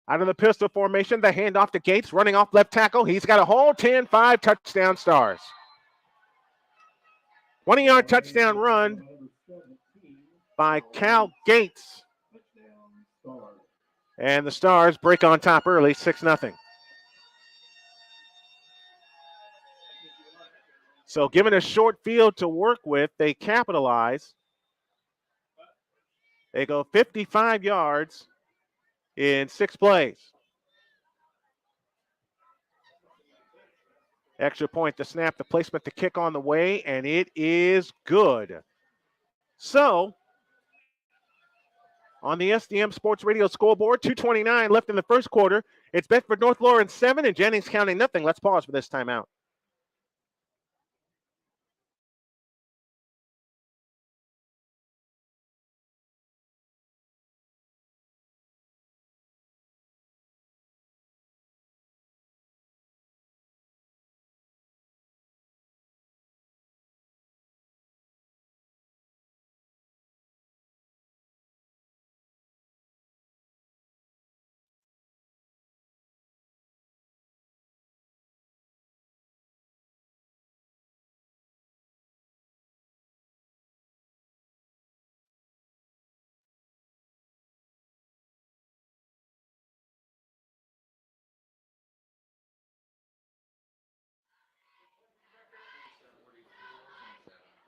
Out of the pistol formation, the handoff to Gates, running off left tackle. He's got a hole, 10-5, touchdown Stars. 20-yard touchdown run by Cal Gates. And the Stars break on top early, 6-0. So given a short field to work with, they capitalize. They go 55 yards in 6 plays. Extra point to snap, the placement to kick on the way, and it is good. So, on the SDM Sports Radio scoreboard, 2:29 left in the first quarter. It's Bedford North Lawrence 7 and Jennings County nothing. Let's pause for this timeout.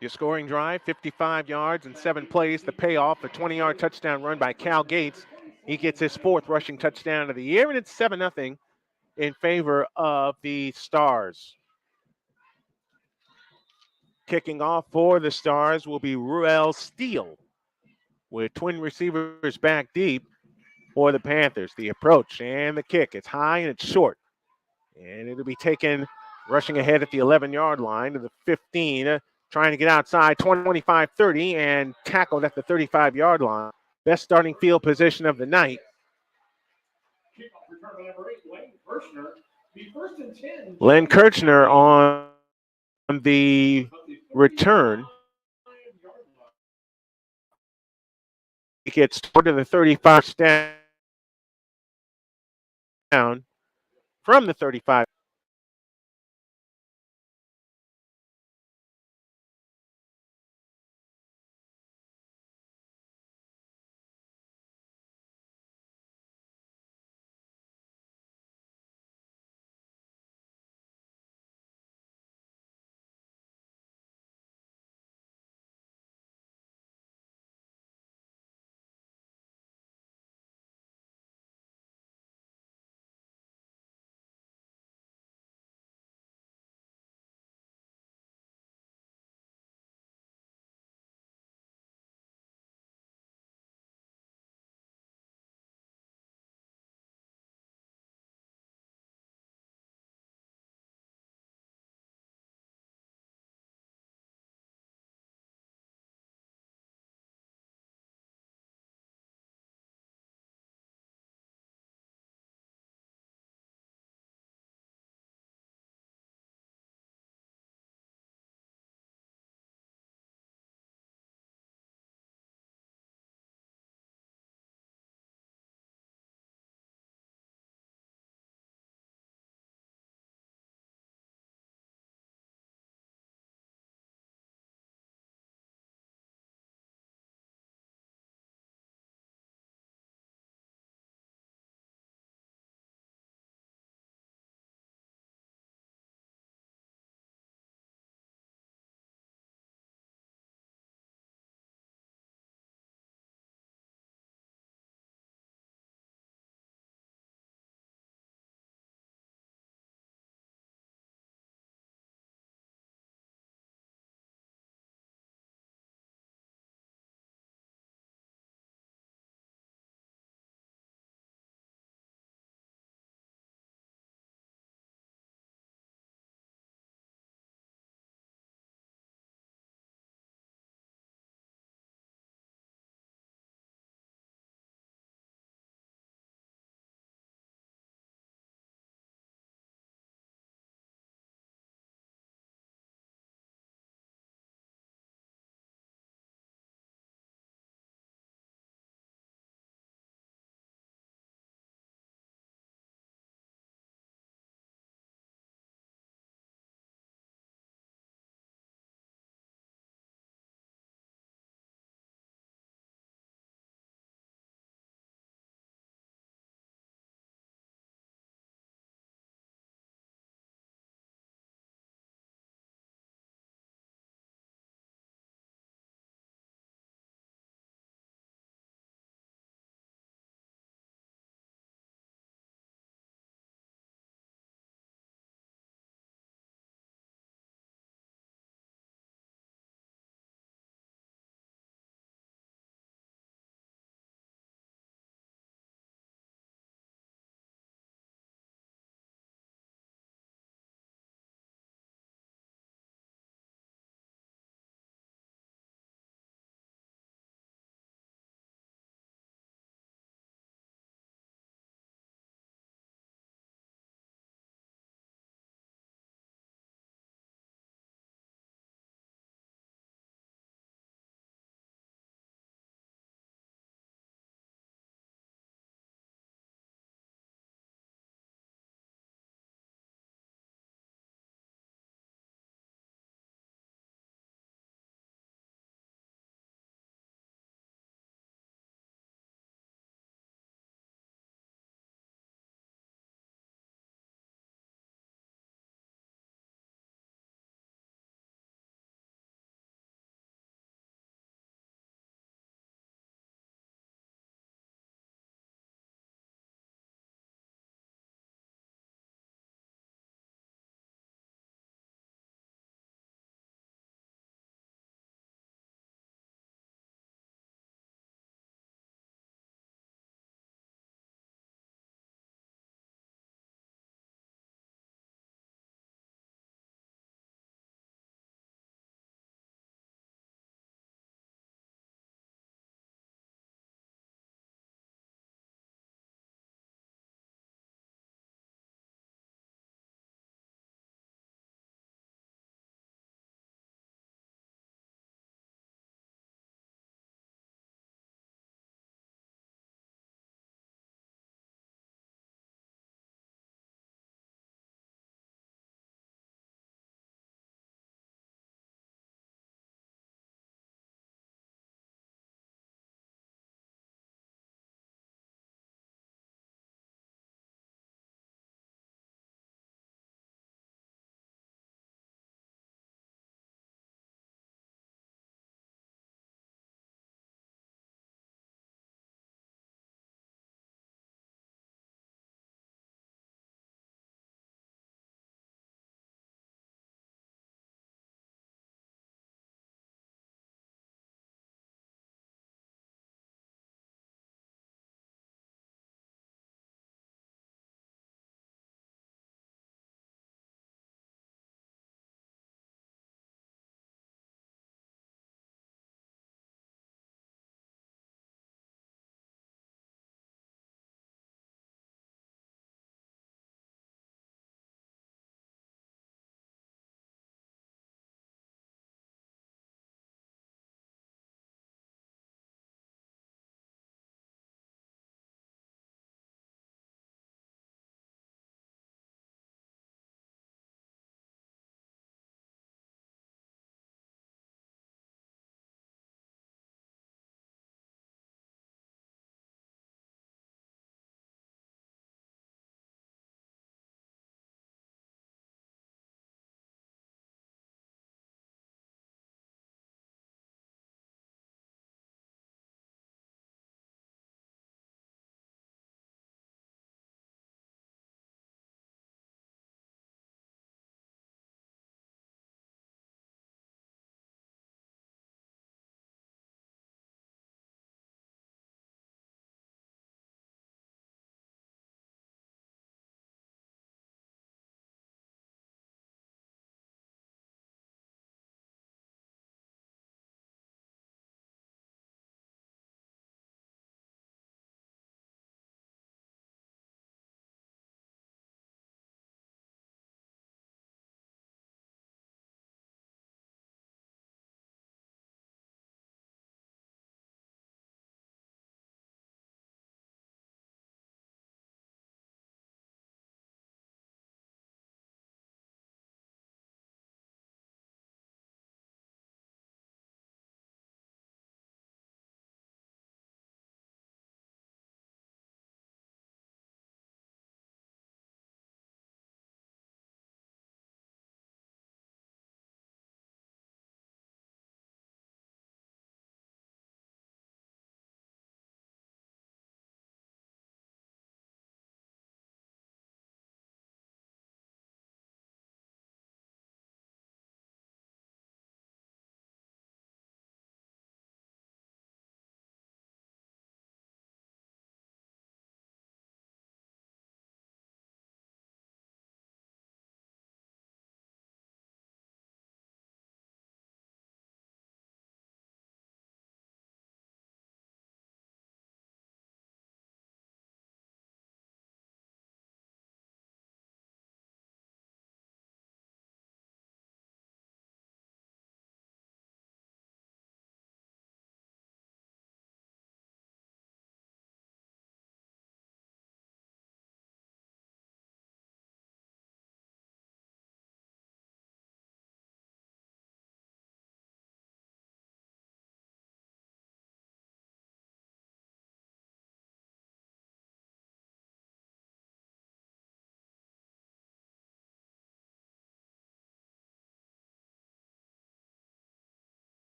Your scoring drive, 55 yards and 7 plays. The payoff, a 20-yard touchdown run by Cal Gates. He gets his 4th rushing touchdown of the year, and it's 7-0 in favor of the Stars. Kicking off for the Stars will be Ruel Steele with twin receivers back deep for the Panthers. The approach and the kick. It's high and it's short. And it'll be taken rushing ahead at the 11-yard line to the 15, trying to get outside 25, 30, and tackled at the 35-yard line. Best starting field position of the night. Len Kirchner on the return. He gets toward to the 35 down from the 35.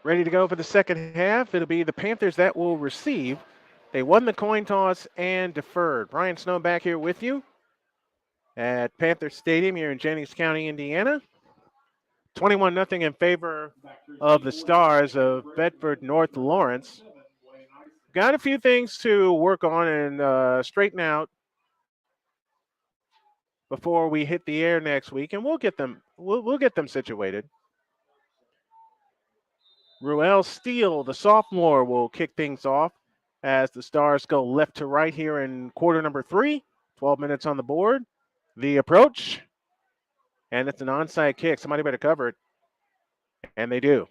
Ready to go for the second half. It'll be the Panthers that will receive. They won the coin toss and deferred. Brian Snow back here with you at Panther Stadium here in Jennings County, Indiana. 21-0 in favor of the Stars of Bedford North Lawrence. Got a few things to work on and straighten out before we hit the air next week, and we'll get them. We'll get them situated. Ruel Steele, the sophomore, will kick things off as the Stars go left to right here in quarter number 3. 12 minutes on the board. The approach, and it's an onside kick. Somebody better cover it, and they do.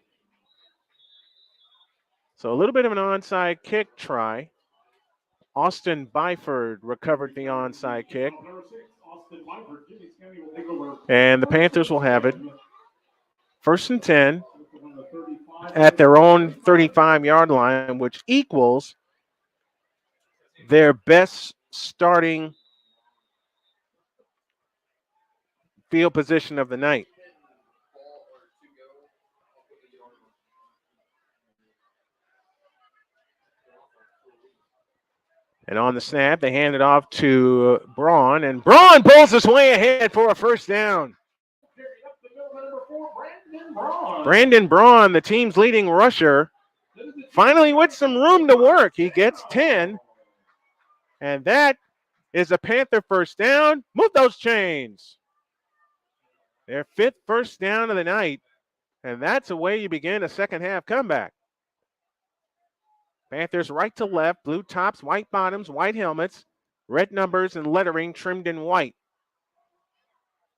So a little bit of an onside kick try. Austin Byford recovered the onside kick. And the Panthers will have it. 1st and 10 at their own 35-yard line, which equals their best starting field position of the night. And on the snap, they hand it off to Braun, and Braun pulls his way ahead for a first down. Brandon Braun, the team's leading rusher, finally with some room to work. He gets 10, and that is a Panther first down. Move those chains. Their 5th first down of the night, and that's the way you begin a second half comeback. Panthers right to left, blue tops, white bottoms, white helmets, red numbers and lettering trimmed in white.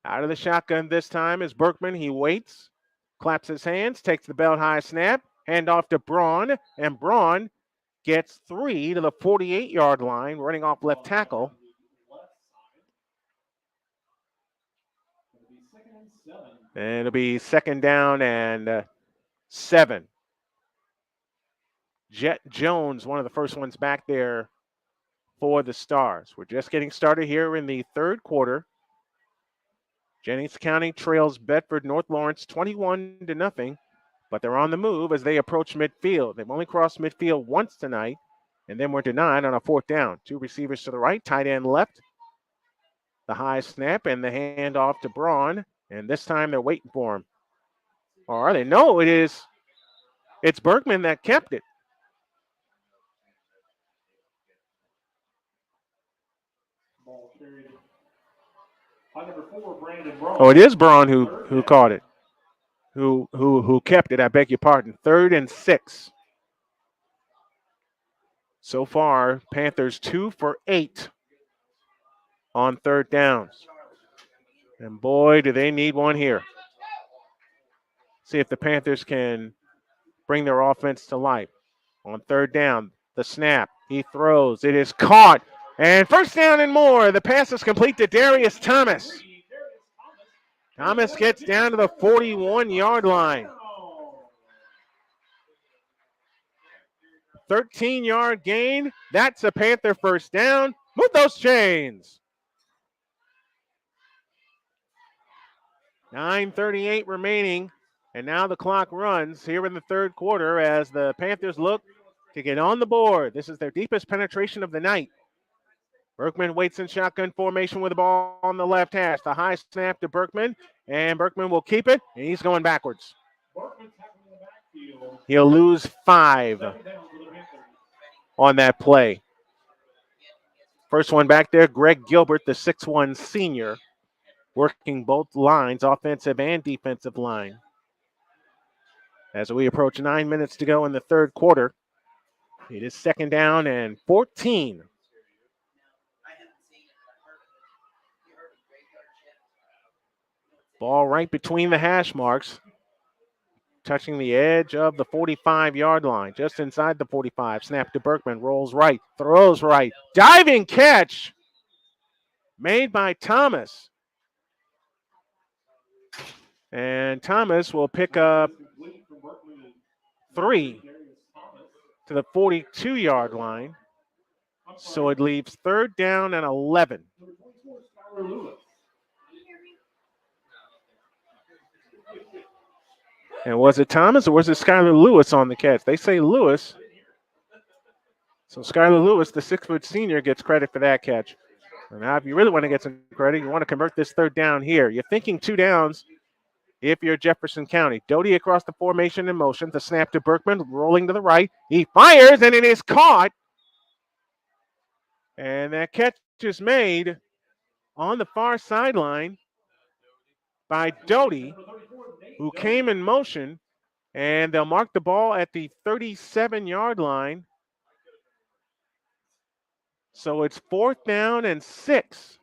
Out of the shotgun this time is Berkman. He waits, claps his hands, takes the belt high snap, hand off to Braun, and Braun gets 3 to the 48-yard line, running off left tackle. And it'll be 2nd down and 7. Jet Jones, one of the first ones back there for the Stars. We're just getting started here in the 3rd quarter. Jennings County trails Bedford North Lawrence 21-0, but they're on the move as they approach midfield. They've only crossed midfield once tonight, and then were denied on a 4th down. 2 receivers to the right, tight end left. The high snap and the handoff to Braun, and this time they're waiting for him. Or are they? No, it's Berkman that kept it. Oh, it is Braun who caught it. Who kept it, I beg your pardon. 3rd and 6. So far, Panthers 2 for 8 on 3rd downs. And boy, do they need one here. See if the Panthers can bring their offense to life. On 3rd down, the snap, he throws, it is caught. And 1st down and more. The pass is complete to Darius Thomas. Thomas gets down to the 41-yard line. 13-yard gain. That's a Panther first down. Move those chains. 9:38 remaining, and now the clock runs here in the 3rd quarter as the Panthers look to get on the board. This is their deepest penetration of the night. Berkman waits in shotgun formation with the ball on the left hash. The high snap to Berkman, and Berkman will keep it, and he's going backwards. He'll lose 5 on that play. First one back there, Greg Gilbert, the 6'1 senior, working both lines, offensive and defensive line. As we approach 9 minutes to go in the 3rd quarter, it is 2nd down and 14. Ball right between the hash marks, touching the edge of the 45-yard line, just inside the 45. Snap to Berkman, rolls right, throws right. Diving catch made by Thomas. And Thomas will pick up 3 to the 42-yard line. So it leaves 3rd down and 11. And was it Thomas or was it Skylar Lewis on the catch? They say Lewis. So Skylar Lewis, the 6-foot senior, gets credit for that catch. And now if you really want to get some credit, you want to convert this third down here. You're thinking 2 downs if you're Jefferson County. Doty across the formation in motion. The snap to Berkman, rolling to the right. He fires, and it is caught. And that catch is made on the far sideline by Doty, who came in motion. And they'll mark the ball at the 37-yard line. So it's 4th down and 6.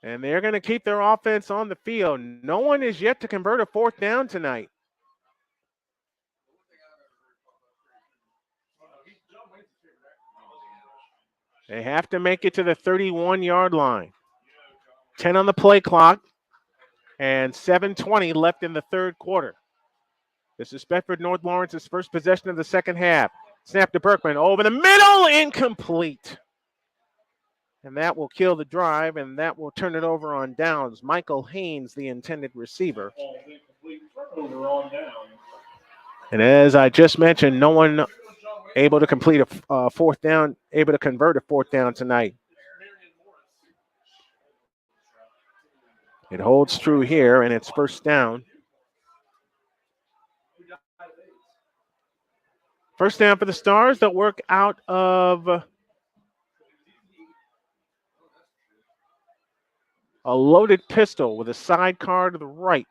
And they're going to keep their offense on the field. No one is yet to convert a 4th down tonight. They have to make it to the 31-yard line. 10 on the play clock and 7:20 left in the third quarter. This is Bedford North Lawrence's first possession of the second half. Snap to Berkman over the middle, incomplete. And that will kill the drive, and that will turn it over on downs. Michael Haynes, the intended receiver. And as I just mentioned, no one able to complete a 4th down, able to convert a 4th down tonight. It holds true here, and it's 1st down. 1st down for the Stars. They'll work out of a loaded pistol with a sidecar to the right.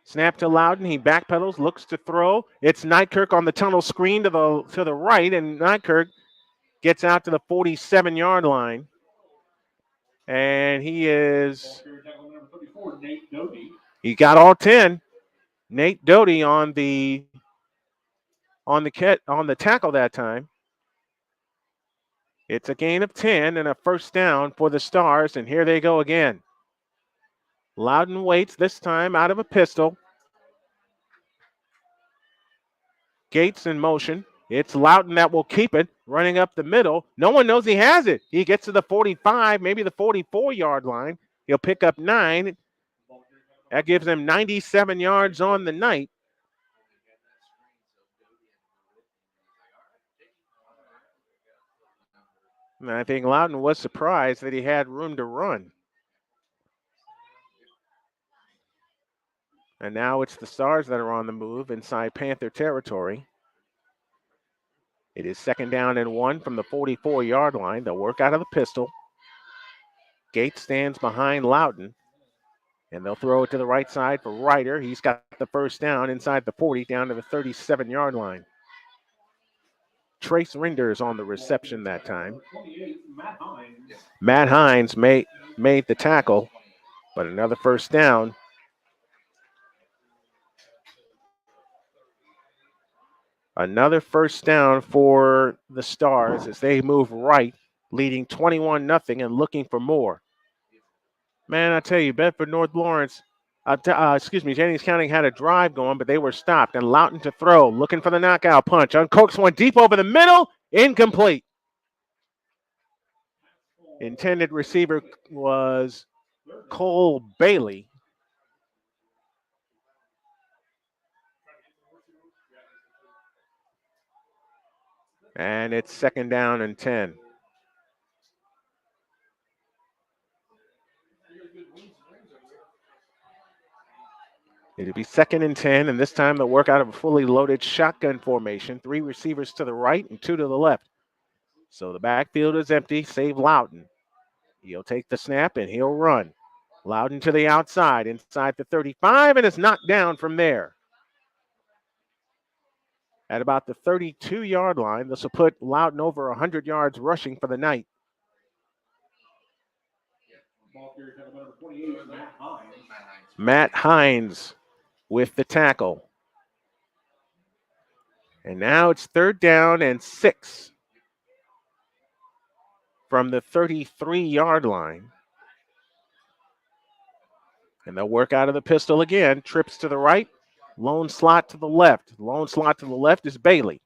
Snap to Loudon. He backpedals, looks to throw. It's Nykerk on the tunnel screen to the right, and Nykerk gets out to the 47-yard line. And he got all 10. Nate Doty on the tackle that time. It's a gain of 10 and a 1st down for the Stars, and here they go again. Loudon waits, this time out of a pistol. Gates in motion. It's Loudon that will keep it, running up the middle. No one knows he has it. He gets to the 45, maybe the 44-yard line. He'll pick up 9. That gives him 97 yards on the night. And I think Loudon was surprised that he had room to run. And now it's the Stars that are on the move inside Panther territory. It is 2nd down and 1 from the 44-yard line. They'll work out of the pistol. Gates stands behind Loudon. And they'll throw it to the right side for Ryder. He's got the 1st down inside the 40 down to the 37-yard line. Trace Rinders on the reception that time. Matt Hines made the tackle, but another 1st down. Another 1st down for the Stars as they move right, leading 21-0 and looking for more. Man, I tell you, Bedford North Lawrence, Jennings County had a drive going, but they were stopped. And Loudon to throw, looking for the knockout punch. Uncorks one deep over the middle, incomplete. Intended receiver was Cole Bailey. And it's 2nd down and 10. It'll be 2nd and 10, and this time they'll work out of a fully loaded shotgun formation. 3 receivers to the right and 2 to the left. So the backfield is empty, save Loudon. He'll take the snap and he'll run. Loudon to the outside, inside the 35, and is knocked down from there. At about the 32-yard line, this will put Loudon over 100 yards rushing for the night. Matt Hines with the tackle. And now it's 3rd down and 6 from the 33-yard line. And they'll work out of the pistol again. Trips to the right, lone slot to the left. Lone slot to the left is Bailey.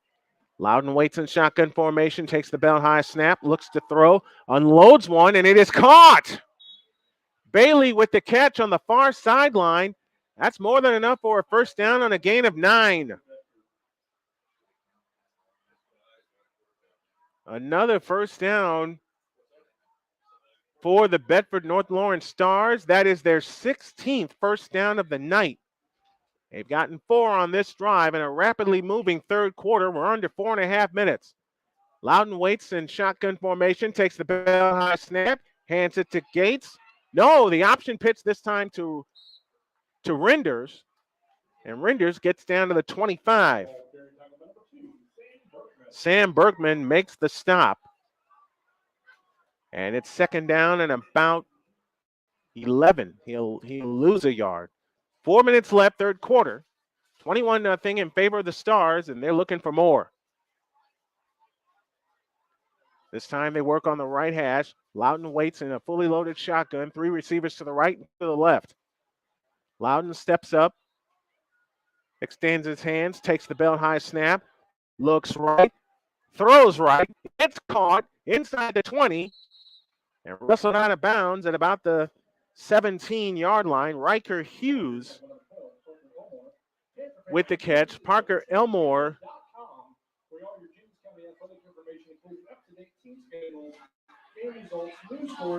Loudon waits in shotgun formation, takes the belt high snap, looks to throw, unloads one, and it is caught. Bailey with the catch on the far sideline. That's more than enough for a first down on a gain of 9. Another first down for the Bedford North Lawrence Stars. That is their 16th first down of the night. They've gotten 4 on this drive in a rapidly moving third quarter. We're under 4.5 minutes. Loudon waits in shotgun formation, takes the bell high snap, hands it to Gates. No, the option pitch this time to Renders. And Renders gets down to the 25. Sam Bergman makes the stop. And it's second down and about 11. He'll lose a yard. 4 minutes left, third quarter. 21-0 in favor of the Stars, and they're looking for more. This time they work on the right hash. Loudon waits in a fully loaded shotgun. 3 receivers to the right and to the left. Loudon steps up, extends his hands, takes the belt high snap, looks right, throws right, gets caught inside the 20, and wrestled out of bounds at about the 17-yard line. Riker Hughes with the catch. Parker Elmore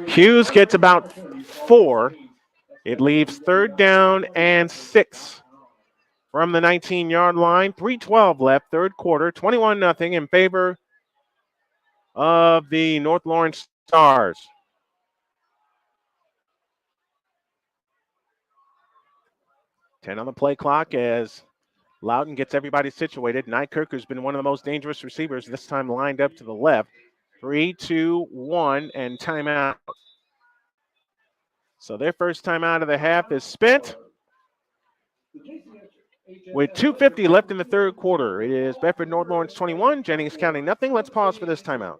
Hughes gets about 4. It leaves third down and 6 from the 19-yard line. 3:12 left, third quarter. 21-0 in favor of the North Lawrence Stars. Ten on the play clock as Loudon gets everybody situated. Nykirk, who's been one of the most dangerous receivers, this time lined up to the left. 3, 2, 1, and timeout. So their first timeout of the half is spent. With 2:50 left in the third quarter, it is Bedford North Lawrence 21, Jennings County nothing. Let's pause for this timeout.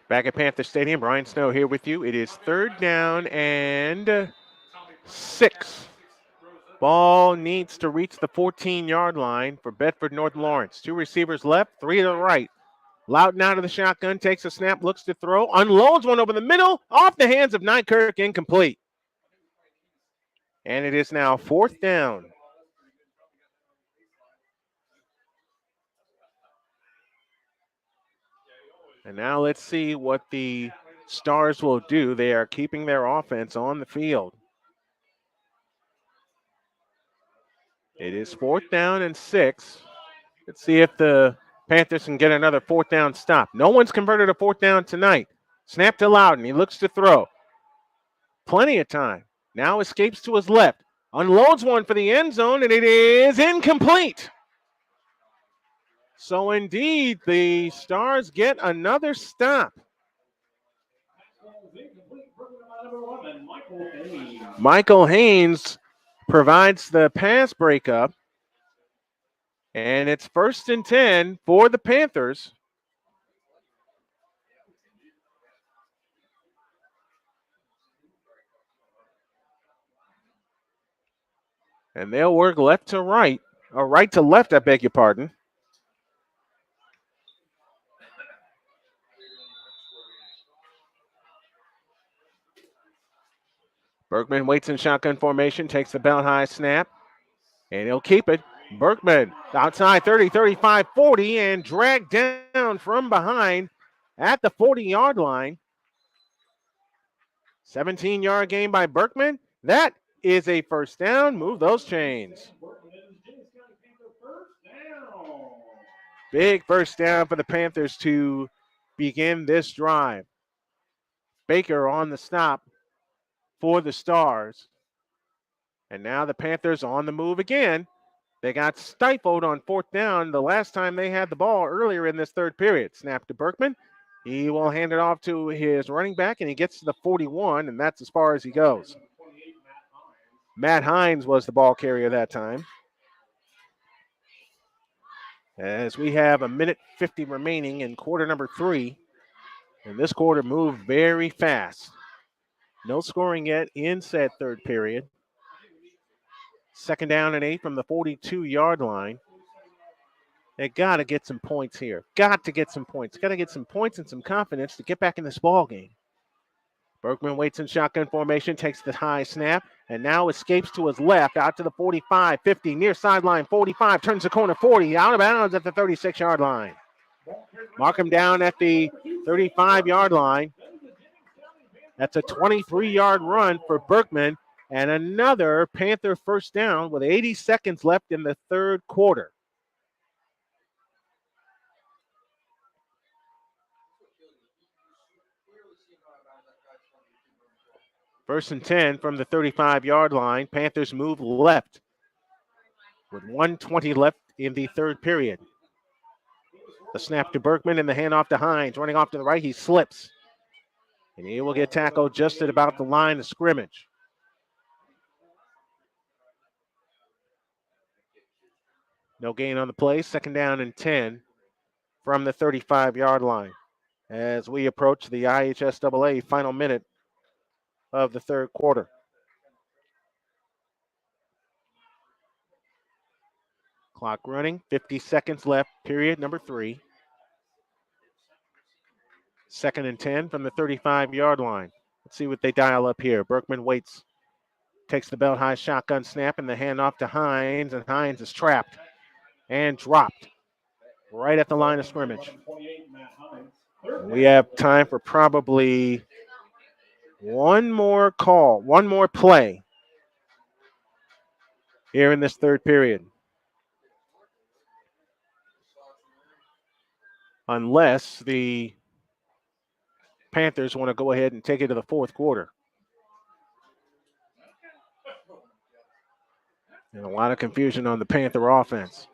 Back at Panther Stadium, Brian Snow here with you. It is third down and 6. Ball needs to reach the 14-yard line for Bedford North Lawrence. 2 receivers left, 3 to the right. Loudon out of the shotgun, takes a snap, looks to throw, unloads one over the middle, off the hands of Nykirk, incomplete. And it is now 4th down. And now let's see what the Stars will do. They are keeping their offense on the field. It is 4th down and 6. Let's see if the Panthers can get another 4th down stop. No one's converted a 4th down tonight. Snap to Loudon. He looks to throw. Plenty of time. Now escapes to his left. Unloads one for the end zone, and it is incomplete. So indeed, the Stars get another stop. Michael Haynes provides the pass breakup. And it's 1st and 10 for the Panthers. And they'll work left to right, or right to left, I beg your pardon. Bergman waits in shotgun formation, takes the belt high snap, and he'll keep it. Bergman outside 30, 35, 40, and dragged down from behind at the 40-yard line. 17-yard gain by Bergman. That is a first down. Move those chains. Big first down for the Panthers to begin this drive. Baker on the stop for the Stars. And now the Panthers on the move again. They got stifled on fourth down the last time they had the ball earlier in this third period. Snap to Berkman. He will hand it off to his running back, and he gets to the 41, and that's as far as he goes. Matt Hines was the ball carrier that time. As we have a minute 50 remaining in quarter number 3, and this quarter moved very fast. No scoring yet in said third period. Second down and 8 from the 42-yard line. They got to get some points here. Got to get some points. Got to get some points and some confidence to get back in this ball game. Berkman waits in shotgun formation, takes the high snap, and now escapes to his left, out to the 45, 50, near sideline 45, turns the corner 40, out of bounds at the 36-yard line. Mark him down at the 35-yard line. That's a 23-yard run for Berkman, and another Panther first down with 80 seconds left in the third quarter. First and 10 from the 35-yard line. Panthers move left with 1:20 left in the third period. The snap to Berkman and the handoff to Hines. Running off to the right, he slips. And he will get tackled just at about the line of scrimmage. No gain on the play. Second down and 10 from the 35-yard line. As we approach the IHSAA final minute of the third quarter. Clock running, 50 seconds left, period number 3. Second and 10 from the 35-yard line. Let's see what they dial up here. Berkman waits, takes the belt high shotgun snap and the handoff to Hines, and Hines is trapped and dropped right at the line of scrimmage. We have time for probably one more call, one more play here in this third period. Unless the Panthers want to go ahead and take it to the fourth quarter. And a lot of confusion on the Panther offense.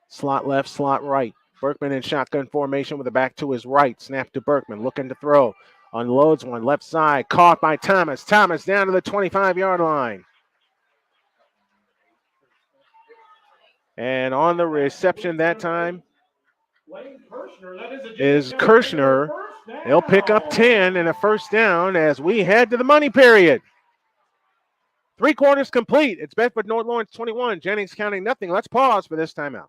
Slot left, slot right. Berkman in shotgun formation with the back to his right. Snap to Berkman, looking to throw. Unloads one, left side, caught by Thomas. Thomas down to the 25-yard line. And on the reception that time is Kirshner. He'll pick up 10 and a first down as we head to the money period. 3 quarters complete. It's Bedford North Lawrence 21, Jennings County nothing. Let's pause for this timeout.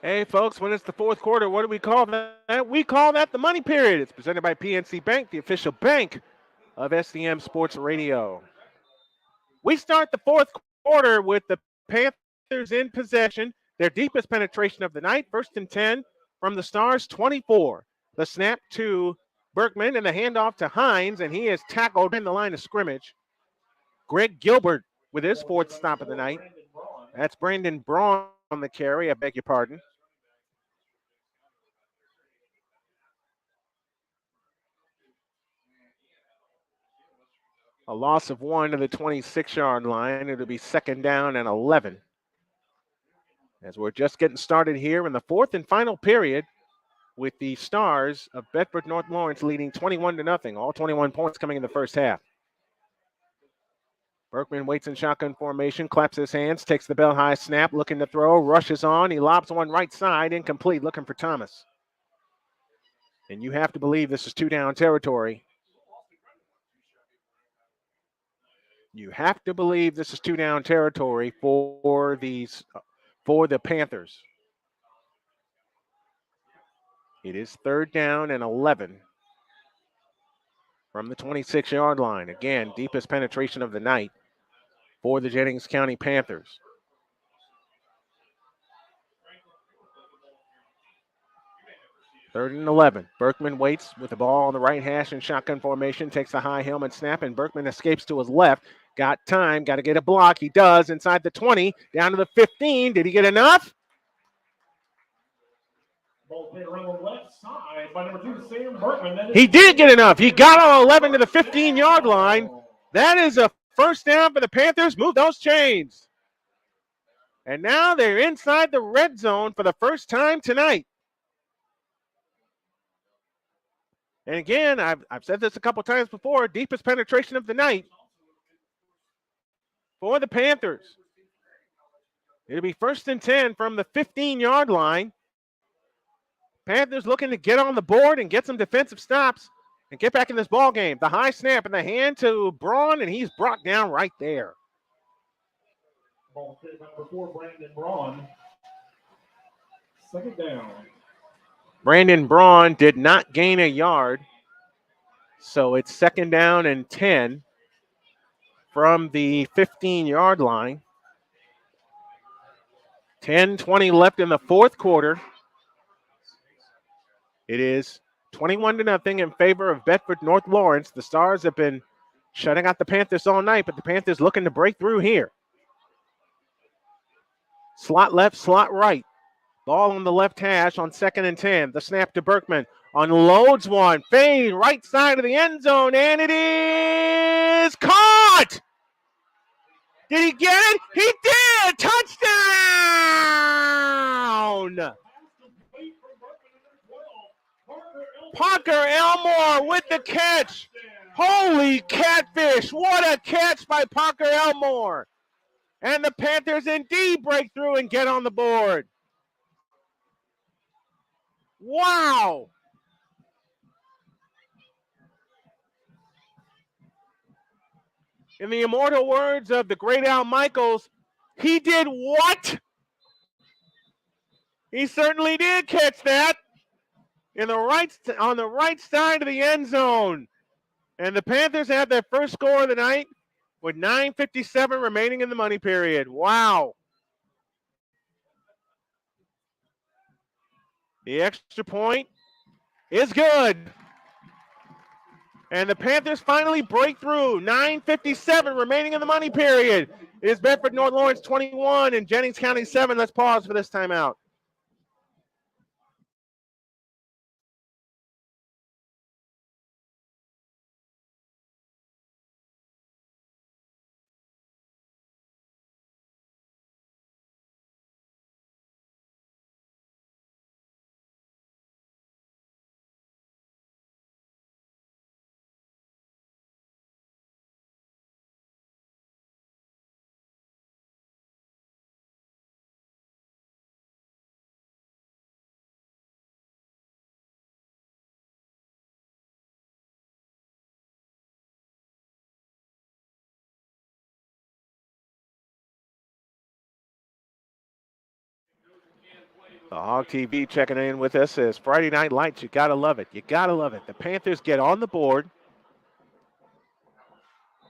Hey, folks, when it's the fourth quarter, what do we call that? We call that the money period. It's presented by PNC Bank, the official bank of SDM Sports Radio. We start the fourth quarter with the Panthers in possession, their deepest penetration of the night. First and 10 from the Stars, 24. The snap to Berkman and the handoff to Hines, and he is tackled in the line of scrimmage. Greg Gilbert with his fourth stop of the night. That's Brandon Braun on the carry, I beg your pardon. A loss of 1 to the 26-yard line. It'll be second down and 11. as we're just getting started here in the fourth and final period with the Stars of Bedford North Lawrence leading 21-0. All 21 points coming in the first half. Berkman waits in shotgun formation, claps his hands, takes the bell high snap, looking to throw, rushes on. He lobs one right side, incomplete, looking for Thomas. And you have to believe this is two-down territory. You have to believe this is two-down territory for the Panthers. It is 3rd down and 11 from the 26-yard line. Again, deepest penetration of the night for the Jennings County Panthers. Third and 11. Berkman waits with the ball on the right hash in shotgun formation, takes a high helmet snap, and Berkman escapes to his left. Got time, got to get a block. He does inside the 20, down to the 15. Did he get enough? He did get enough. He got on 11 to the 15-yard line. That is a first down for the Panthers. Move those chains. And now they're inside the red zone for the first time tonight. And again, I've said this a couple times before, deepest penetration of the night for the Panthers. It'll be 1st and 10 from the 15-yard line. Panthers looking to get on the board and get some defensive stops and get back in this ball game. The high snap in the hand to Braun, and he's brought down right there. Ball number 4, Brandon Braun. 2nd down. Brandon Braun did not gain a yard, so it's 2nd down and 10 from the 15-yard line. 10-20 left in the fourth quarter. It is 21-0 in favor of Bedford North Lawrence. The Stars have been shutting out the Panthers all night, but the Panthers looking to break through here. Slot left, slot right. Ball on the left hash on 2nd and 10. The snap to Berkman. Unloads one. Fade right side of the end zone, and it is caught! Did he get it? He did! Touchdown! Parker Elmore with the catch. Holy catfish. What a catch by Parker Elmore. And the Panthers indeed break through and get on the board. Wow. In the immortal words of the great Al Michaels, he did what? He certainly did catch that. On the right side of the end zone. And the Panthers have their first score of the night with 9:57 remaining in the money period. Wow. The extra point is good. And the Panthers finally break through. 9:57 remaining in the money period. It is Bedford North Lawrence 21 and Jennings County 7. Let's pause for this timeout. The Hog TV checking in with us says Friday Night Lights. You got to love it. You got to love it. The Panthers get on the board,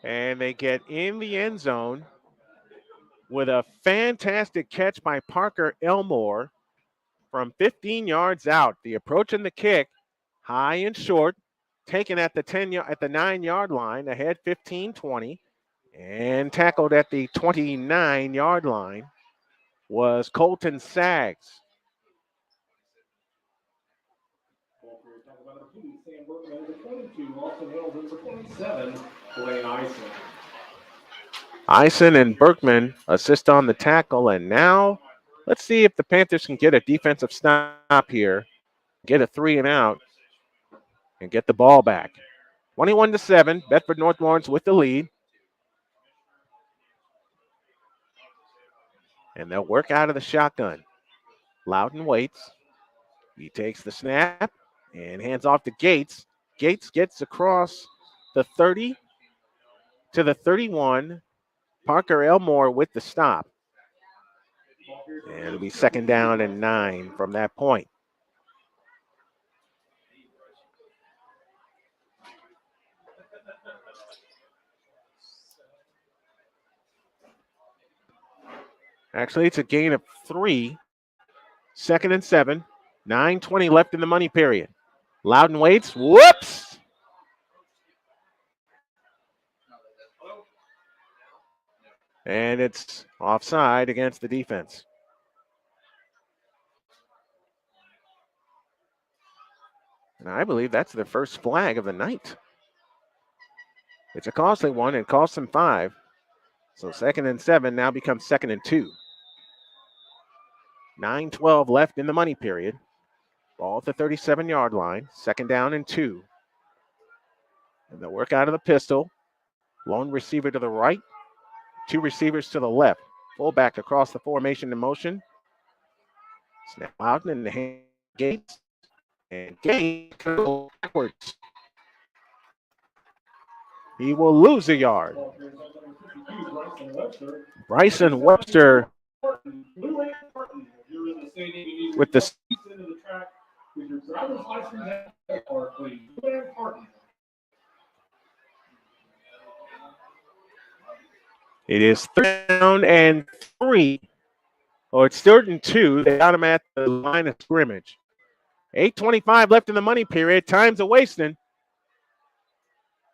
and they get in the end zone with a fantastic catch by Parker Elmore from 15 yards out. The approach and the kick, high and short, taken at the 9-yard line, ahead 15-20, and tackled at the 29-yard line was Colton Saggs. Eisen and Berkman assist on the tackle, and now Let's see if the Panthers can get a defensive stop here, get a 3-and-out, and get the ball back. 21-7, Bedford North Lawrence with the lead. And they'll work out of the shotgun. Loudon waits. He takes the snap and hands off to Gates. Gates gets across the 30 to the 31. Parker Elmore with the stop. And it'll be 2nd down and 9 from that point. Actually, it's a gain of 3. 2nd and 7. 9:20 left in the money period. Loudon waits. Whoops! And it's offside against the defense. And I believe that's their first flag of the night. It's a costly one. It costs them 5. So 2nd and 7 now becomes 2nd and 2. 9:12 left in the money period. Ball at the 37-yard line. 2nd down and 2. And they'll work out of the pistol. Lone receiver to the right. 2 receivers to the left. Fullback across the formation in motion. Snap out in the hand Gates. And Gates goes backwards. He will lose a yard. Bryson Webster with the It is 3rd down and 3. Oh, it's 3rd and 2. They got him at the line of scrimmage. 8:25 left in the money period. Time's a wasting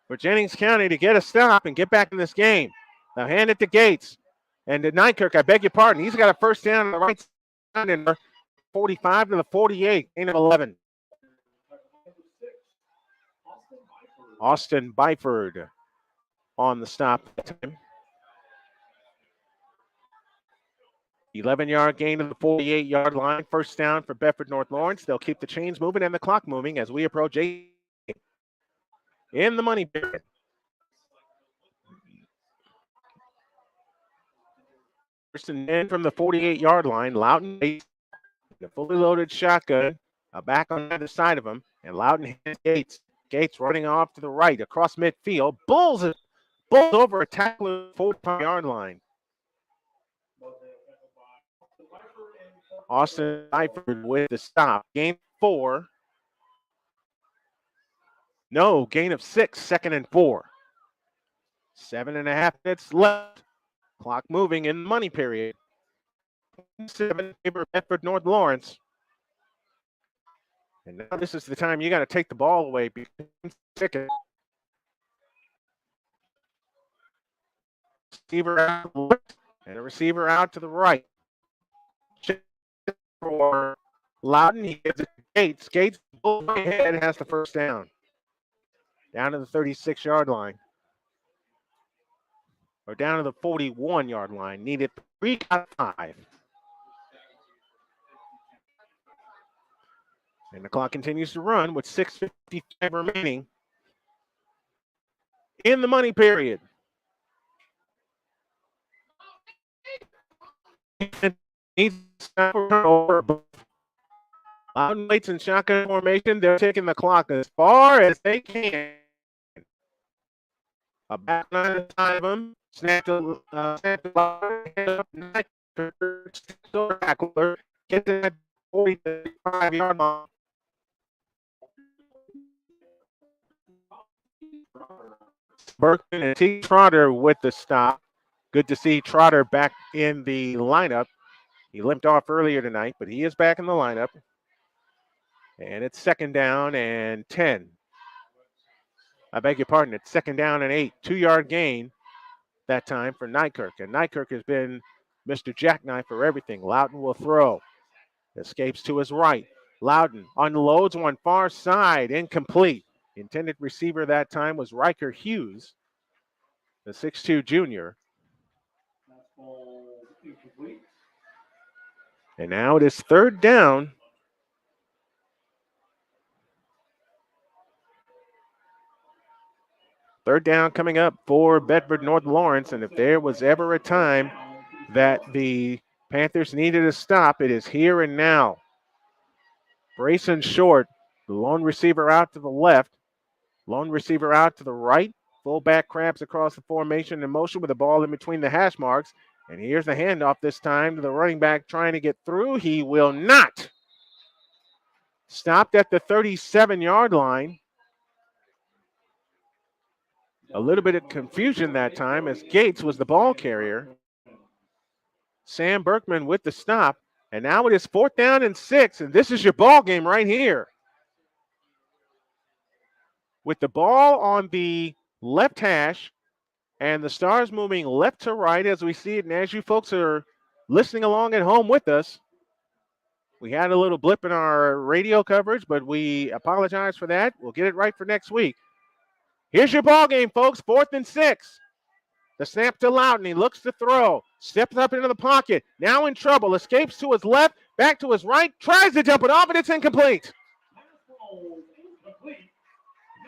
for Jennings County to get a stop and get back in this game. Now hand it to Gates. And to Nykirk, I beg your pardon. He's got a first down on the right side in 45 to the 48, gain of 11. Austin Byford on the stop time. 11-yard gain to the 48-yard line. First down for Bedford North Lawrence. They'll keep the chains moving and the clock moving as we approach 8 in the money period. First and 10 from the 48-yard line. Loudon, a fully loaded shotgun, back on the other side of him, and Loudon hits Gates. Gates running off to the right across midfield. Bulls over a tackler 45-yard line. Austin Byford with the stop. Gain 4. No, gain of 6, 2nd and 4. 7.5 minutes left. Clock moving in the money period. 7 favor Bedford North Lawrence. And now this is the time you got to take the ball away. Receiver out and a receiver out to the right. For Loudon, he gives it to Gates. Gates pulls ahead and has the first down. Down to the 36-yard line. Or down to the 41-yard line. Needed 3 out of 5. And the clock continues to run with 6:55 remaining in the money period. Needs to turnover. Loudon waits in shotgun formation. They're taking the clock as far as they can. A back line inside of them. Snap to tackler. Gets in at 45-yard line. Berkman and T. Trotter with the stop. Good to see Trotter back in the lineup. He limped off earlier tonight, but he is back in the lineup. And it's 2nd down and 10. I beg your pardon, it's 2nd down and 8. 2-yard gain that time for Nykirk. And Nykirk has been Mr. Jackknife for everything. Loudon will throw. Escapes to his right. Loudon unloads one far side, incomplete. Intended receiver that time was Riker Hughes, the 6'2 junior. And now it is third down. Third down coming up for Bedford North Lawrence. And if there was ever a time that the Panthers needed a stop, it is here and now. Brayson short, the lone receiver out to the left, lone receiver out to the right. Fullback crabs across the formation in motion with the ball in between the hash marks. And here's the handoff this time to the running back trying to get through. He will not. Stopped at the 37-yard line. A little bit of confusion that time as Gates was the ball carrier. Sam Berkman with the stop. And now it is 4th down and 6. And this is your ball game right here. With the ball on the left hash and the Stars moving left to right as we see it. And as you folks are listening along at home with us, we had a little blip in our radio coverage, but we apologize for that. We'll get it right for next week. Here's your ball game, folks. 4th and 6. The snap to Loudon. He looks to throw. Steps up into the pocket. Now in trouble. Escapes to his left. Back to his right. Tries to jump it off, and it's incomplete.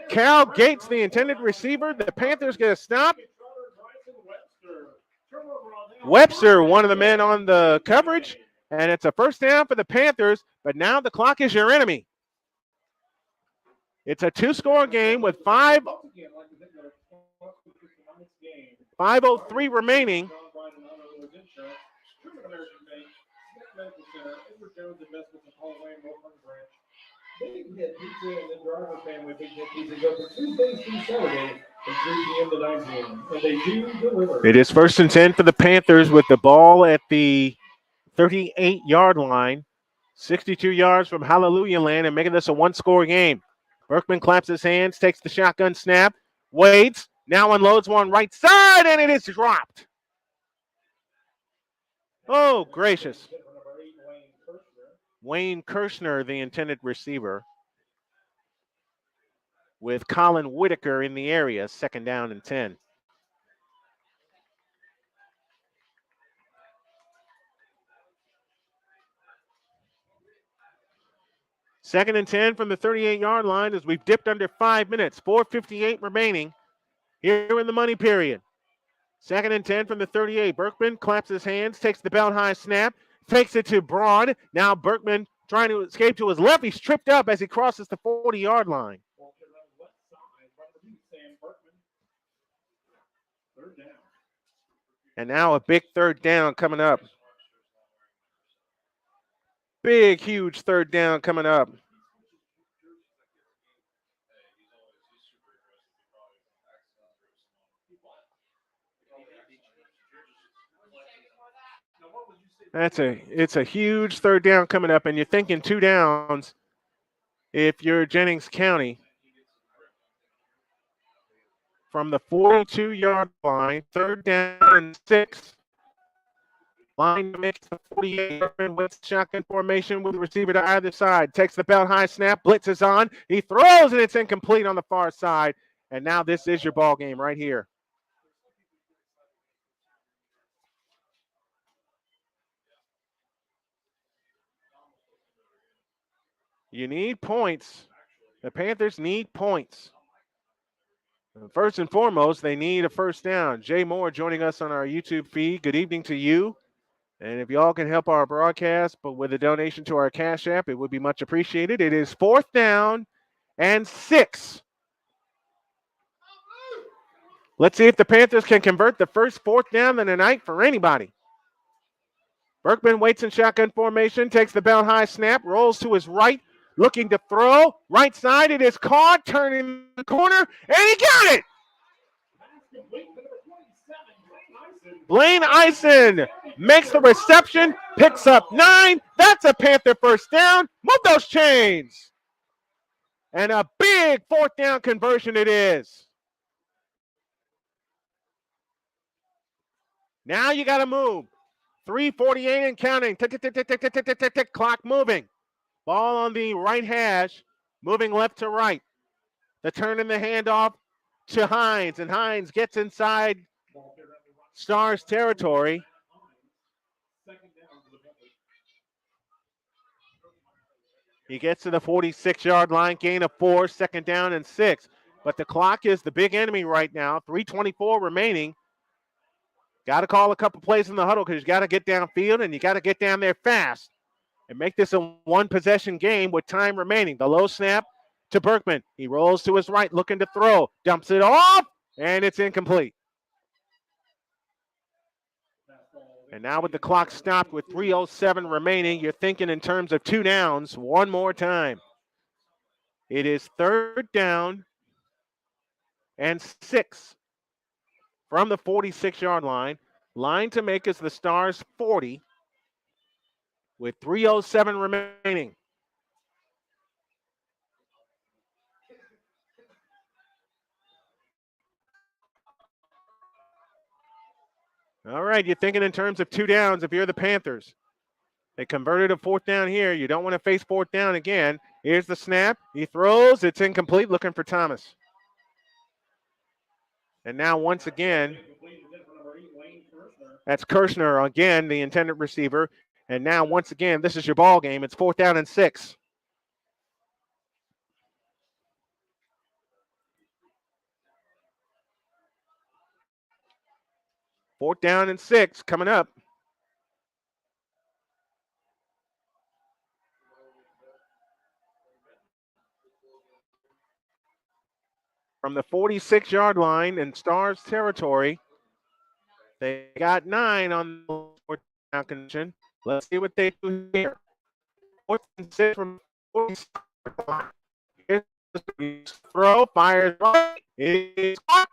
Cal Gates, the intended receiver. The Panthers get a stop. Webster, one of the men on the coverage. And it's a first down for the Panthers. But now the clock is your enemy. It's a 2-score game with 5:03 remaining. It is 1st and 10 for the Panthers with the ball at the 38-yard line. 62 yards from Hallelujah Land and making this a 1-score game. Berkman claps his hands, takes the shotgun snap, waits, now unloads one right side, and it is dropped. Oh, gracious. Wayne Kirshner, the intended receiver, with Colin Whitaker in the area, 2nd down and 10. Second and 10 from the 38-yard line as we've dipped under 5 minutes. 4:58 remaining here in the money period. 2nd and 10 from the 38. Berkman claps his hands, takes the belt high snap, fakes it to Braun. Now Berkman trying to escape to his left. He's tripped up as he crosses the 40-yard line. And now a big 3rd down coming up. Big, huge 3rd down coming up. It's a huge 3rd down coming up, and you're thinking 2 downs if you're Jennings County. From the 42-yard line, 3rd down and 6. Line makes the 48 with shotgun formation with the receiver to either side. Takes the belt high snap, blitz is on. He throws, and it's incomplete on the far side. And now this is your ball game right here. You need points. The Panthers need points. First and foremost, they need a first down. Jay Moore joining us on our YouTube feed. Good evening to you. And if y'all can help our broadcast, but with a donation to our Cash App, it would be much appreciated. It is 4th down and 6. Let's see if the Panthers can convert the first 4th down of the night for anybody. Berkman waits in shotgun formation, takes the belt high snap, rolls to his right, looking to throw. Right side, it is caught, turning the corner, and he got it! Blaine Eisen makes the reception, picks up 9. That's a Panther first down. Move those chains. And a big 4th down conversion it is. Now you got to move. 3:48 and counting. Tick, tick, tick, tick, tick, tick, tick, tick, tick. Clock moving. Ball on the right hash, moving left to right. The turn in the handoff to Hines, and Hines gets inside Stars territory. He gets to the 46-yard line, gain of 4, second down and 6. But the clock is the big enemy right now. 3:24 remaining. Got to call a couple plays in the huddle because you got to get downfield and you got to get down there fast and make this a one-possession game with time remaining. The low snap to Berkman. He rolls to his right, looking to throw. Dumps it off, and it's incomplete. And now with the clock stopped with 3:07 remaining, you're thinking in terms of 2 downs one more time. It is 3rd down and 6 from the 46-yard line. Line to make is the Stars 40 with 3:07 remaining. All right, you're thinking in terms of 2 downs if you're the Panthers. They converted a 4th down here. You don't want to face 4th down again. Here's the snap. He throws. It's incomplete, looking for Thomas. And now once again, that's Kirshner again, the intended receiver. And now once again, this is your ball game. It's 4th down and 6. Fourth down and 6 coming up. From the 46-yard line in Stars territory, they got 9 on the 4th down condition. Let's see what they do here. 4th and 6 from 46. Throw, fires right. It is caught.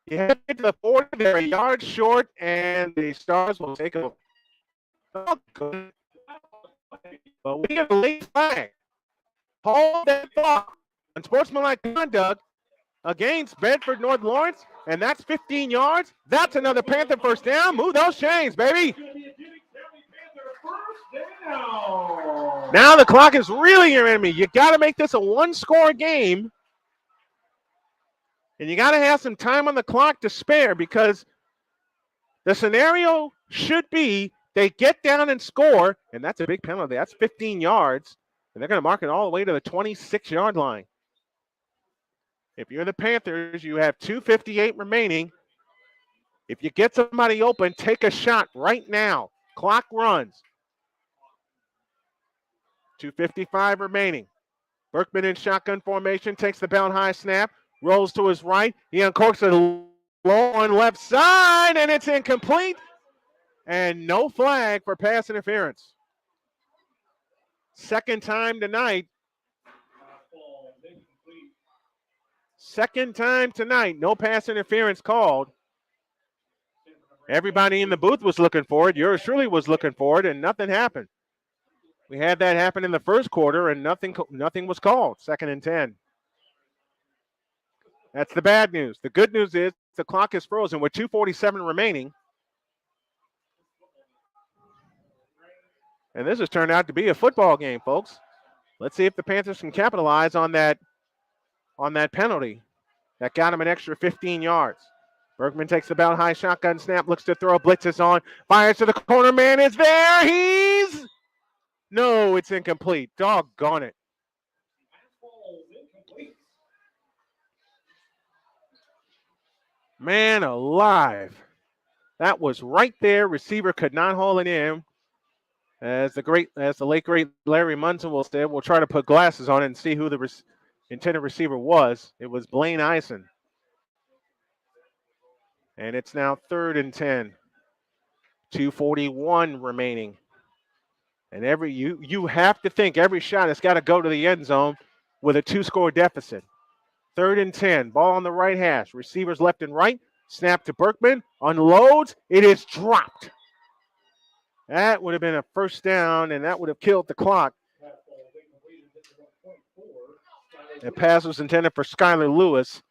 You head to the 40, they're a yard short, and the Stars will take a. Oh, good. But we have a late flag. Hold that thought. Unsportsmanlike conduct against Bedford North Lawrence, and that's 15 yards. That's another Panther first down. Move those chains, baby. Now the clock is really your enemy. You got to make this a one-score game, and you got to have some time on the clock to spare because the scenario should be they get down and score, and that's a big penalty. That's 15 yards, and they're going to mark it all the way to the 26-yard line. If you're the Panthers, you have 2:58 remaining. If you get somebody open, take a shot right now. Clock runs. 2:55 remaining. Berkman in shotgun formation, takes the bound high snap, rolls to his right. He uncorks it low on left side, and it's incomplete. And no flag for pass interference. Second time tonight. Second time tonight, no pass interference called. Everybody in the booth was looking for it. Yours truly was looking for it, and nothing happened. We had that happen in the first quarter, and nothing was called. 2nd and 10. That's the bad news. The good news is the clock is frozen with 2:47 remaining. And this has turned out to be a football game, folks. Let's see if the Panthers can capitalize on that penalty that got him an extra 15 yards. Berkman takes the bound high shotgun snap, looks to throw, blitzes on, fires to the corner, man is there. No, it's incomplete. Doggone it. Man alive. That was right there. Receiver could not haul it in. As the late great Larry Munson will say, we'll try to put glasses on it and see who the intended receiver was. It was Blaine Eisen. And it's now 3rd and 10. 2:41 remaining. And you have to think every shot has got to go to the end zone with a 2-score deficit. 3rd and 10. Ball on the right hash. Receivers left and right. Snap to Berkman. Unloads. It is dropped. That would have been a first down, and that would have killed the clock. The pass was intended for Skylar Lewis.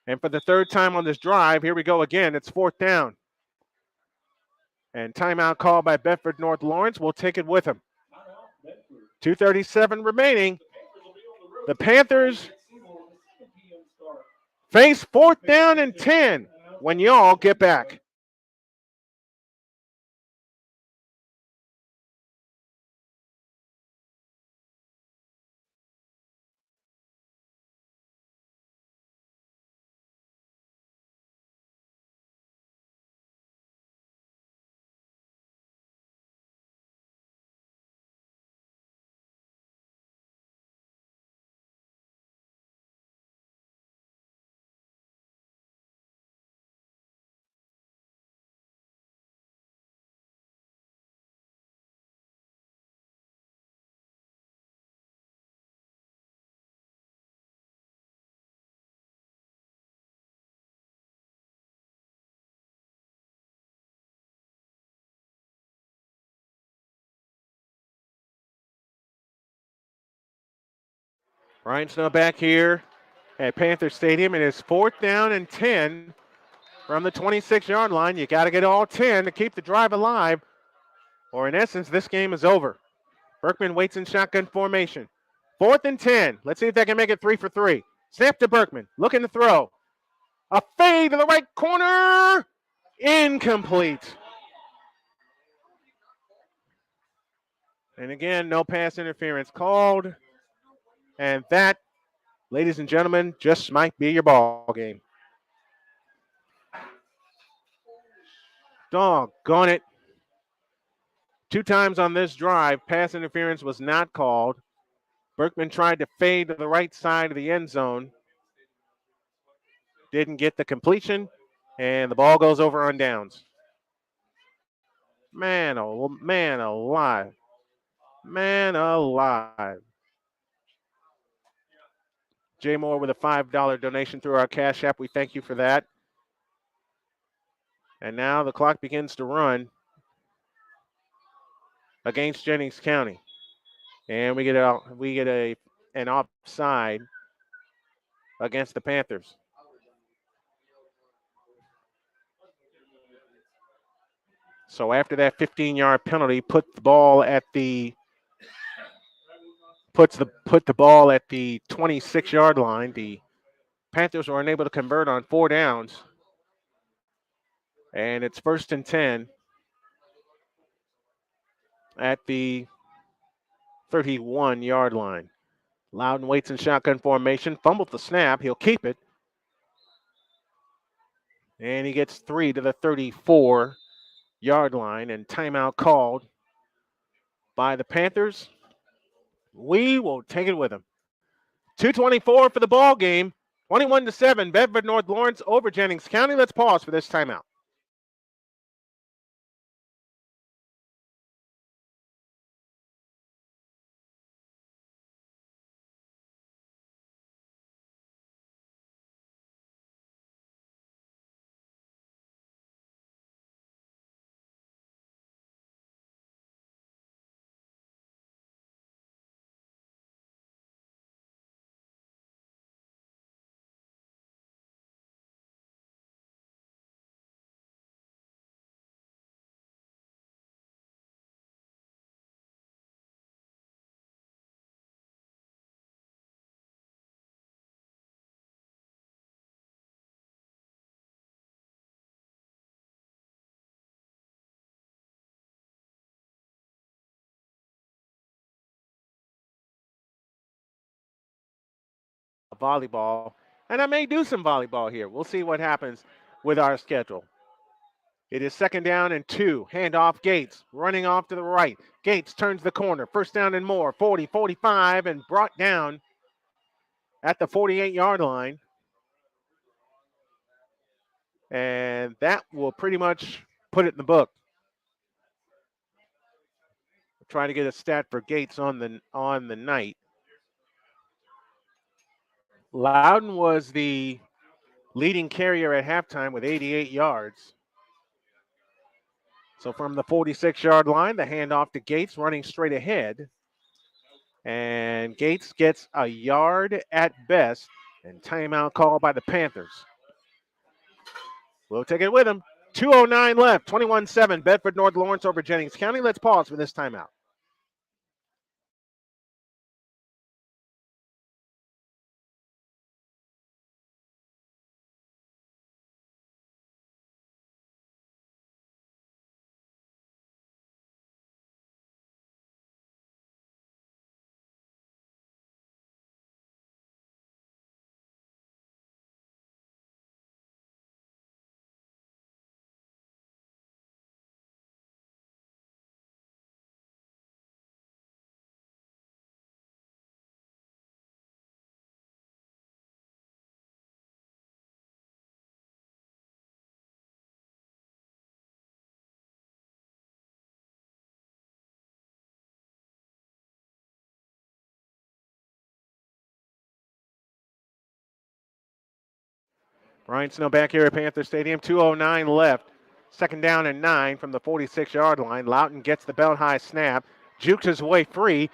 And for the 3rd time on this drive, here we go again. It's 4th down. And timeout call by Bedford North Lawrence. We'll take it with him. 2:37 remaining. The Panthers face 4th down and 10 when y'all get back. Ryan Snow back here at Panther Stadium. It is 4th down and 10 from the 26-yard line. You got to get all 10 to keep the drive alive, or in essence, this game is over. Berkman waits in shotgun formation. 4th and 10. Let's see if they can make it 3 for 3. Snap to Berkman. Looking to throw. A fade to the right corner. Incomplete. And again, no pass interference called. And that, ladies and gentlemen, just might be your ball game. Doggone it. 2 times on this drive, pass interference was not called. Berkman tried to fade to the right side of the end zone. Didn't get the completion, and the ball goes over on downs. Man, oh, man alive. Man alive. Jay Moore with a $5 donation through our Cash App. We thank you for that. And now the clock begins to run against Jennings County. And we get an offside against the Panthers. So after that 15-yard penalty, put the ball at the 26-yard line. The Panthers were unable to convert on 4 downs. And it's 1st and 10 at the 31-yard line. Loudon waits in shotgun formation, fumbled the snap. He'll keep it. And he gets 3 to the 34-yard line, and timeout called by the Panthers. We will take it with them. 2:24 for the ball game. 21-7, Bedford North Lawrence over Jennings County. Let's pause for this timeout. Volleyball, and I may do some volleyball here. We'll see what happens with our schedule. It is 2nd down and 2. Handoff Gates, running off to the right. Gates turns the corner. 1st down and more. 40, 45, and brought down at the 48-yard line. And that will pretty much put it in the book. Trying to get a stat for Gates on the night. Loudon was the leading carrier at halftime with 88 yards. So from the 46-yard line, the handoff to Gates, running straight ahead. And Gates gets a yard at best, and timeout called by the Panthers. We'll take it with him. 2:09 left, 21-7, Bedford North Lawrence over Jennings County. Let's pause for this timeout. Brian Snow back here at Panther Stadium. 2:09 left. 2nd down and 9 from the 46-yard line. Loughton gets the belt high snap, jukes his way free,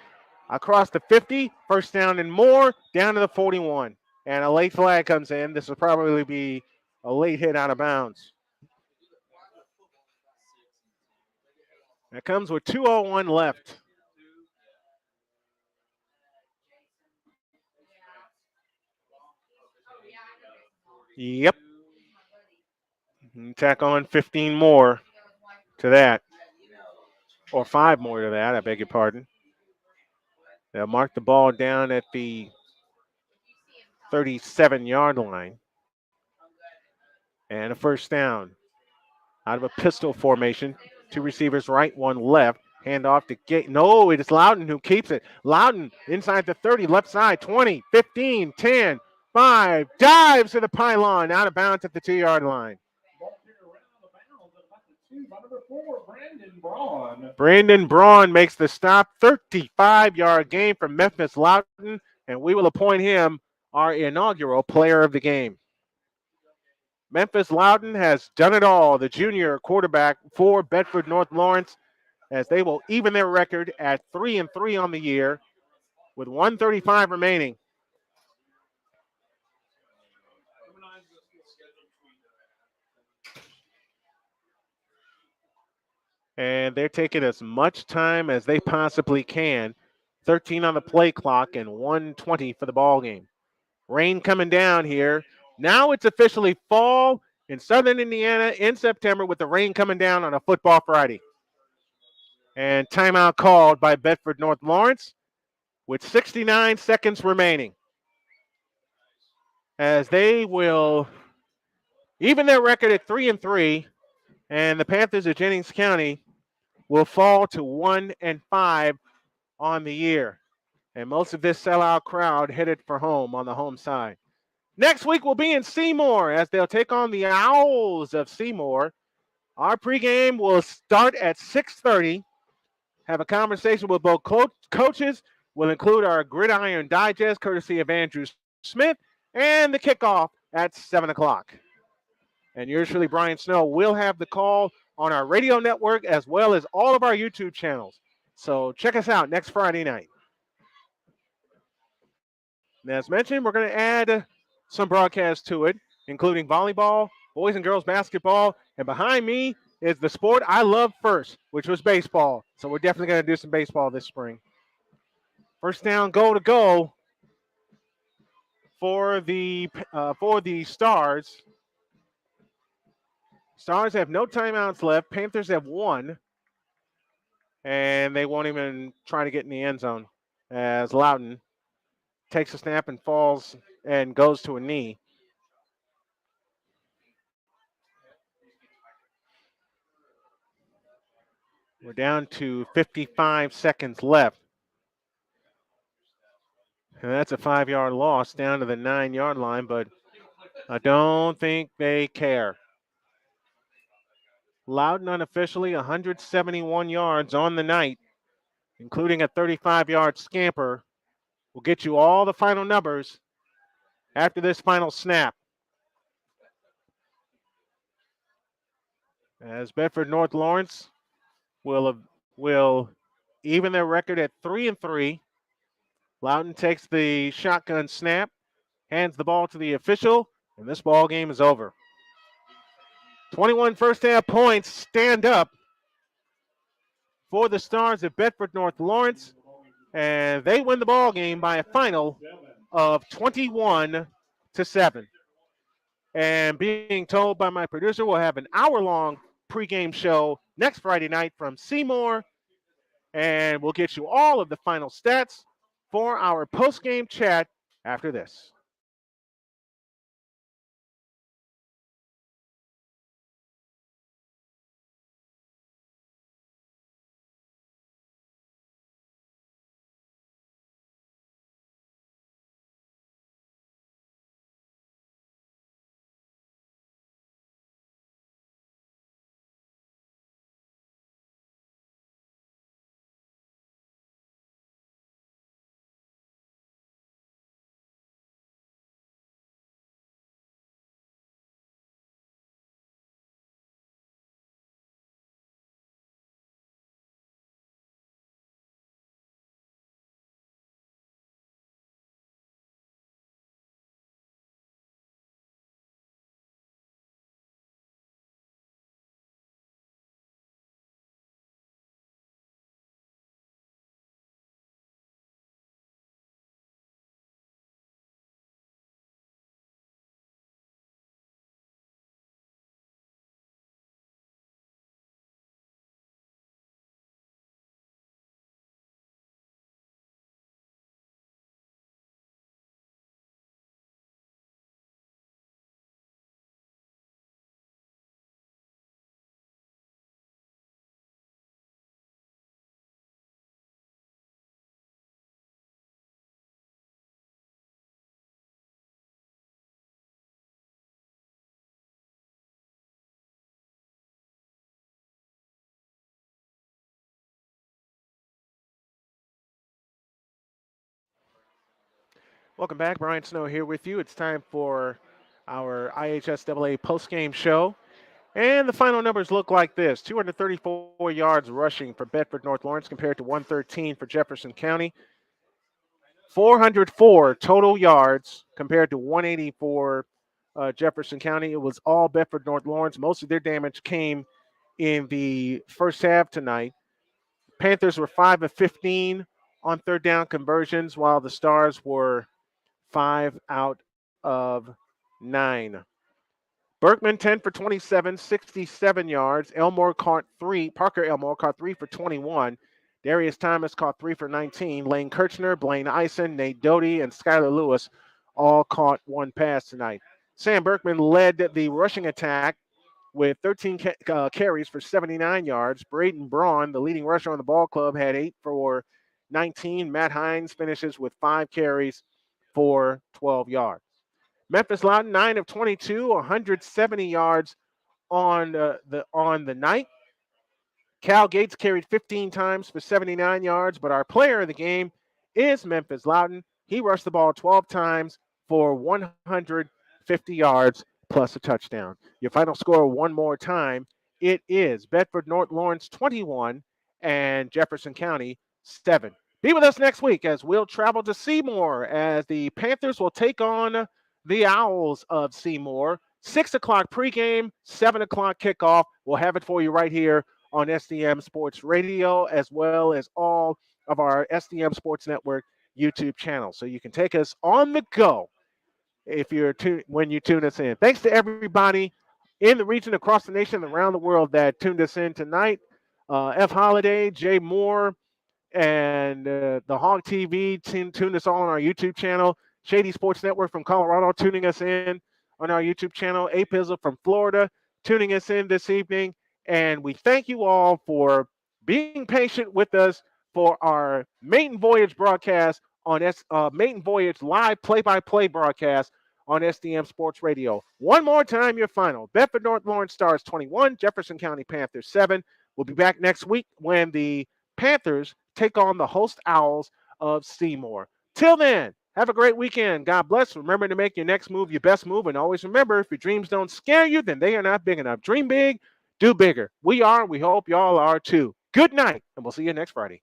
across the 50, first down and more, down to the 41. And a late flag comes in. This will probably be a late hit out of bounds. That comes with 2:01 left. Yep. Tack on 15 more to that, or 5 more to that, I beg your pardon. They'll mark the ball down at the 37-yard line. And a first down out of a pistol formation. 2 receivers right, 1 left. Hand off to Gate. No, it is Loudon who keeps it. Loudon inside the 30, left side, 20, 15, 10, 5. Dives to the pylon, out of bounds at the 2-yard line. Brandon Braun makes the stop. 35-yard gain from Memphis Loudon, and we will appoint him our inaugural player of the game. Memphis Loudon has done it all, the junior quarterback for Bedford North Lawrence, as they will even their record at 3-3 on the year with 135 remaining. And they're taking as much time as they possibly can. 13 on the play clock and 1:20 for the ball game. Rain coming down here. Now it's officially fall in southern Indiana in September with the rain coming down on a football Friday. And timeout called by Bedford North Lawrence with 69 seconds remaining, as they will even their record at 3-3, and the Panthers of Jennings County will fall to 1-5 on the year. And most of this sellout crowd headed for home on the home side. Next week we'll be in Seymour as they'll take on the Owls of Seymour. Our pregame will start at 6:30. Have a conversation with both coaches. We'll include our Gridiron Digest, courtesy of Andrew Smith, and the kickoff at 7 o'clock. And yours truly, Brian Snow, will have the call on our radio network as well as all of our YouTube channels. So check us out next Friday night. And as mentioned, we're going to add some broadcasts to it, including volleyball, boys and girls basketball, and behind me is the sport I loved first, which was baseball. So we're definitely going to do some baseball this spring. First down, goal to go for the Stars. Stars have no timeouts left. Panthers have 1, and they won't even try to get in the end zone as Loudon takes a snap and falls and goes to a knee. We're down to 55 seconds left. And that's a 5-yard loss down to the 9-yard line, but I don't think they care. Loudon unofficially 171 yards on the night, including a 35-yard scamper. We'll get you all the final numbers after this final snap. As Bedford North Lawrence will even their record at 3-3. Loudon takes the shotgun snap, hands the ball to the official, and this ball game is over. 21 first half points stand up for the Stars of Bedford North Lawrence, and they win the ball game by a final of 21-7. And being told by my producer, we'll have an hour-long pregame show next Friday night from Seymour, and we'll get you all of the final stats for our postgame chat after this. Welcome back. Brian Snow here with you. It's time for our IHSAA postgame show. And the final numbers look like this: 234 yards rushing for Bedford North Lawrence compared to 113 for Jefferson County. 404 total yards compared to 180 for Jefferson County. It was all Bedford North Lawrence. Most of their damage came in the first half tonight. Panthers were 5 of 15 on third down conversions, while the Stars were 5 out of 9. Berkman 10 for 27, 67 yards. Elmore caught 3. Parker Elmore caught 3 for 21. Darius Thomas caught 3 for 19. Lane Kirchner, Blaine Eisen, Nate Doty, and Skylar Lewis all caught one pass tonight. Sam Berkman led the rushing attack with 13 carries for 79 yards. Braden Braun, the leading rusher on the ball club, had 8 for 19. Matt Hines finishes with 5 carries for 12 yards. Memphis Loudon 9 of 22, 170 yards on the night. Cal Gates carried 15 times for 79 yards, but our player of the game is Memphis Loudon. He rushed the ball 12 times for 150 yards plus a touchdown. Your final score one more time. It is Bedford North Lawrence 21 and Jefferson County 7. Be with us next week as we'll travel to Seymour as the Panthers will take on the Owls of Seymour. 6 o'clock pregame, 7 o'clock kickoff. We'll have it for you right here on SDM Sports Radio, as well as all of our SDM Sports Network YouTube channels. So you can take us on the go if when you tune us in. Thanks to everybody in the region, across the nation, and around the world that tuned us in tonight. F. Holiday, Jay Moore, and the Hog TV tune us all on our YouTube channel. Shady Sports Network from Colorado tuning us in on our YouTube channel. A Pizzle from Florida tuning us in this evening. And we thank you all for being patient with us for our maiden voyage broadcast on maiden voyage live play-by-play broadcast on SDM Sports Radio. One more time, your final. Bedford North Lawrence Stars 21, Jefferson County Panthers 7. We'll be back next week when the Panthers take on the host Owls of Seymour. Till then, have a great weekend. God bless. Remember to make your next move your best move. And always remember, if your dreams don't scare you, then they are not big enough. Dream big, do bigger. We are, and we hope y'all are too. Good night, and we'll see you next Friday.